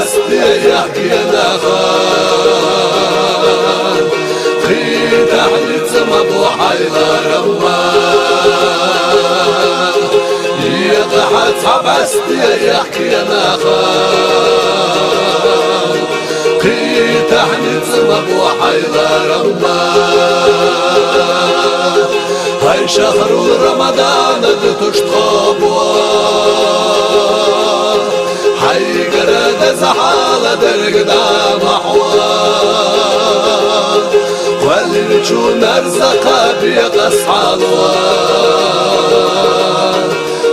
عبستي يحكي نخان خيت أحلت مبو حيلا رمان يضحت عبستي يحكي نخان خيت أحلت مبو حيلا رمان هاي شهر رمضان تشتخبوا حي قرد زحالة درقدام أحوال واللي نشون أرزقها بيقص حالوال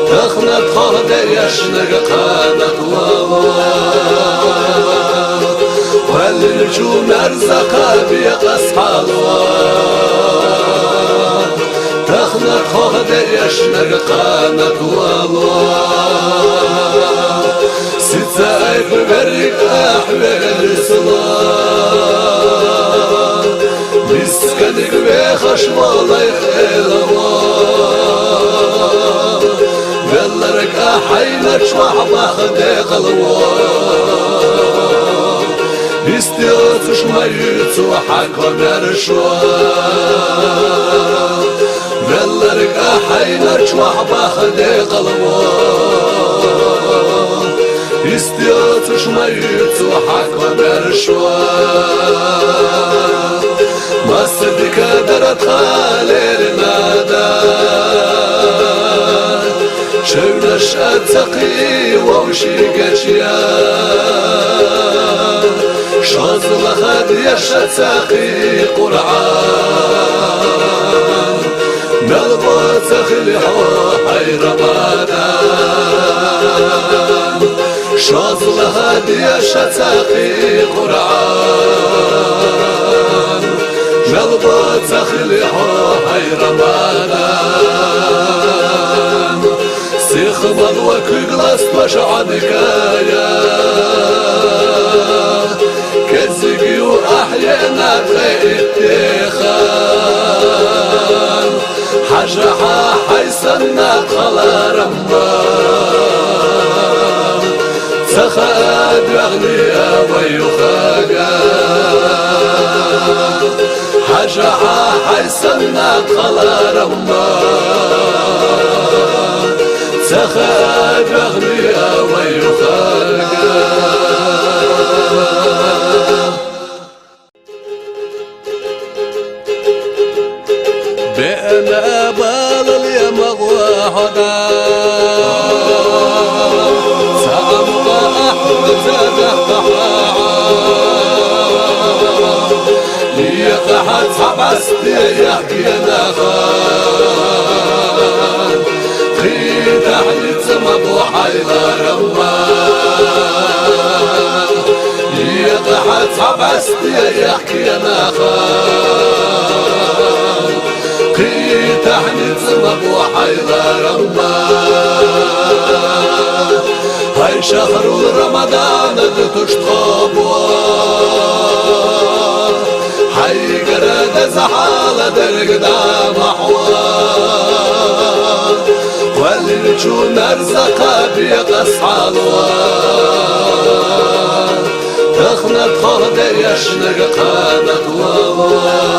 تخنت خهدة يشنق قادت ووال واللي نشون أرزقها بيقص حالوال تخنت خهدة يشنق قادت ووال ستاي ببرك أحوال الإسلام مسكنك بيخش والله يخيلوان بلرك أحينك شوحبا خديق الوان بيستيوتش ميت وحكم يرشوان بلرك أحينك شوحبا خديق الوان بيستيوتش ميت وحكم يرشوان ما صدق درت خالي المدى شونش أتقي ووشي قشيان شازل خد يشتقي قرعان ملبوت خليحو حي رمضان شازل خد يشتقي قرعان ملبوت خليحو حي رمضان سيخمض وكيقلس وشعنك يا كزقي وأحيانا بغيتخان حجحا حيسنا خلا رمان سخاد يغنيا ويخاقان حجحا حيسنا خلا رمان سخاد يغنيا ويخاقان بأنا بال اليمغ وحدا سأبقى أحمد ليقحت حبستي يحكي نخان خيت أحلت مبو حيلا رمان ليقحت حبستي يحكي نخان خيت أحلت مبو حيلا رمان هاي شهر رمضان تشتخبوا حي قرد زحالة درقدام أحوال واللي نشون أرزقها بيقص حالوال تخنت خهدة يشنق قادت ووال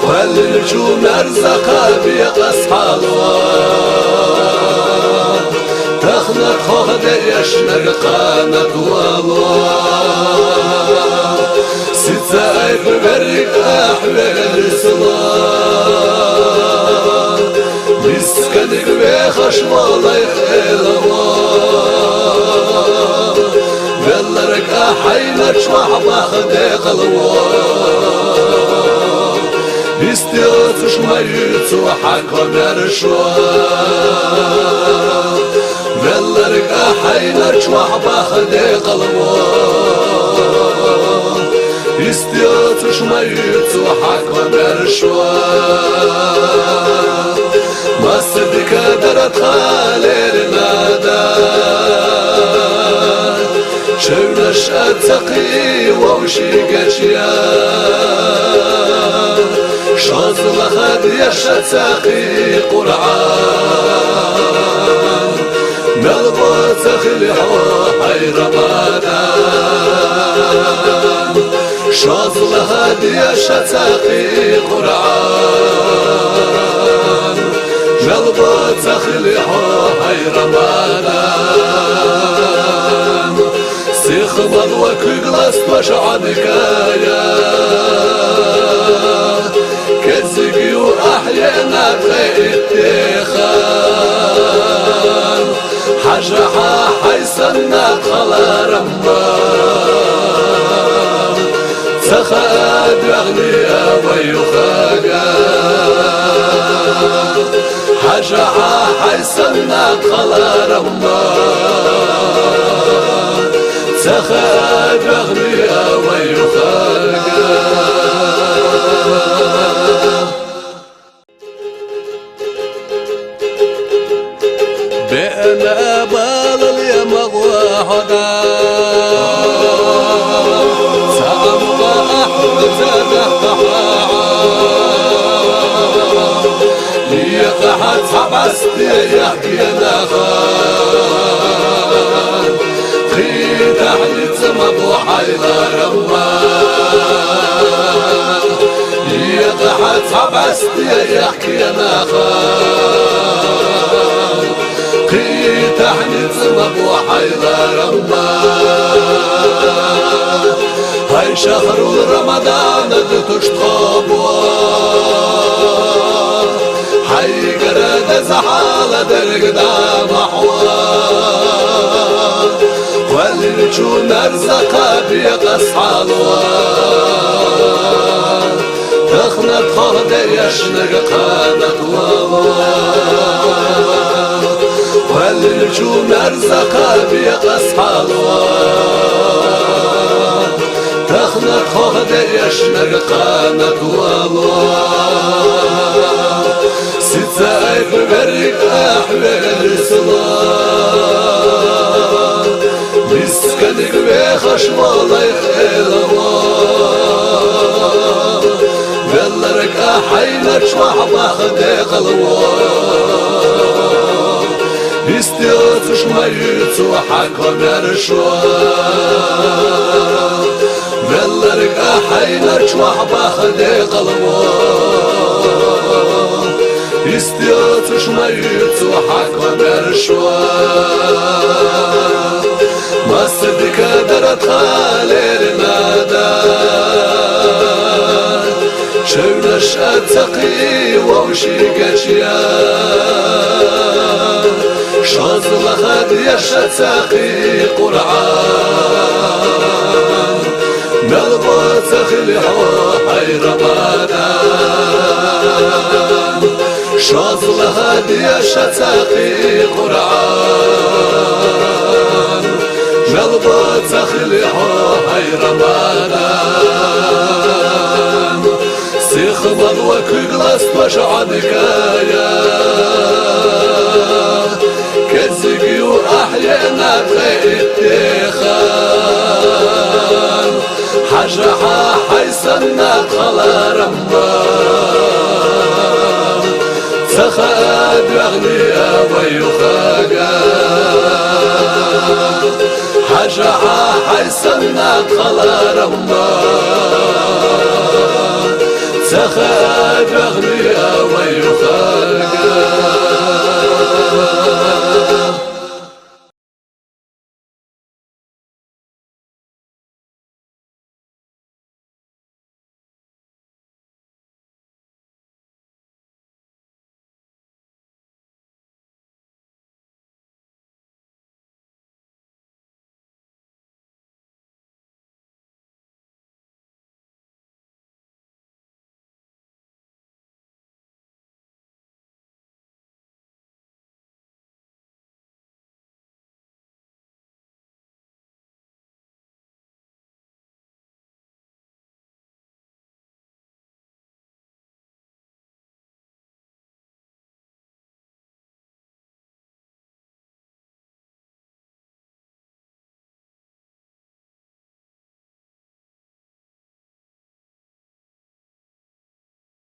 واللي نشون أرزقها بيقص حالوال تخنت خهدة يشنق قادت ووال ستاي ببرك أحوال الإسلام مسكنك بيخش والله يخيلوان بلرك أحينك شوحبا خديق الوان بيستيوتش ميت وحكم يرشوان بلرك أحينك شوحبا خديق الوان بيستيوتش ميت وحكم يرشوان ما صدق درت خالي المدى شونش أتقي ووشي قشيان شازل خد يشتقي قرعان ملبوت خليحو حي هاي رمضان شازل هدية شتاقي قرآن جلبة تخليحو هاي رمضان سيخ مضوك قلس بشعنك يا كزقي وأحيانا بغيتخان حجحا حيسنا خلا رمان سخاد يغنيا ويخاقا حجحا حيسنا خلا رمان سخاد يغنيا ويخاقا بأنا بالل يا مغواحدا سأبقى أحمد ليقحت حبستي يحكي نخان في تحليت مضوحي رمان ليقحت حبستي يحكي نخان تحنت مبوحي رمان هاي شهر رمضان تشطبوا حي قرد زحالة درقدام أحوال والرجو نرزقا بيقص حالوان تخنت خهدي يشنق قادت ووان والرجو نرزقا بيقص حالوان تخنت خهدي يشنق قادت ووان ستايف بريق أحوال الإسلام مسكنك بيخش والله خيلوان بلرك أحيلك شوحبا خديق الوان بيستيوتش ميتو حكو مرشوان بلرك أحيلك شوحبا خديق الوان بيستيوتش ميتو حكو مرشوان ما صدق درت خالي المدى شولش أتقي ووشي قشيان شازل هدية شتاقي قرآن ملبو تخليحو هاي رمضان شازل هدية شتاقي قرآن ملبو تخليحو هاي رمضان سيخ مضوك قلس بشعنك يا كزقي وأحيانا بغيتخان حجحا حيسنا خلا رمان سخاد يغنيا ويخاقا حجحا حيسنا خلا رمان سخاد يغنيا ويخاقا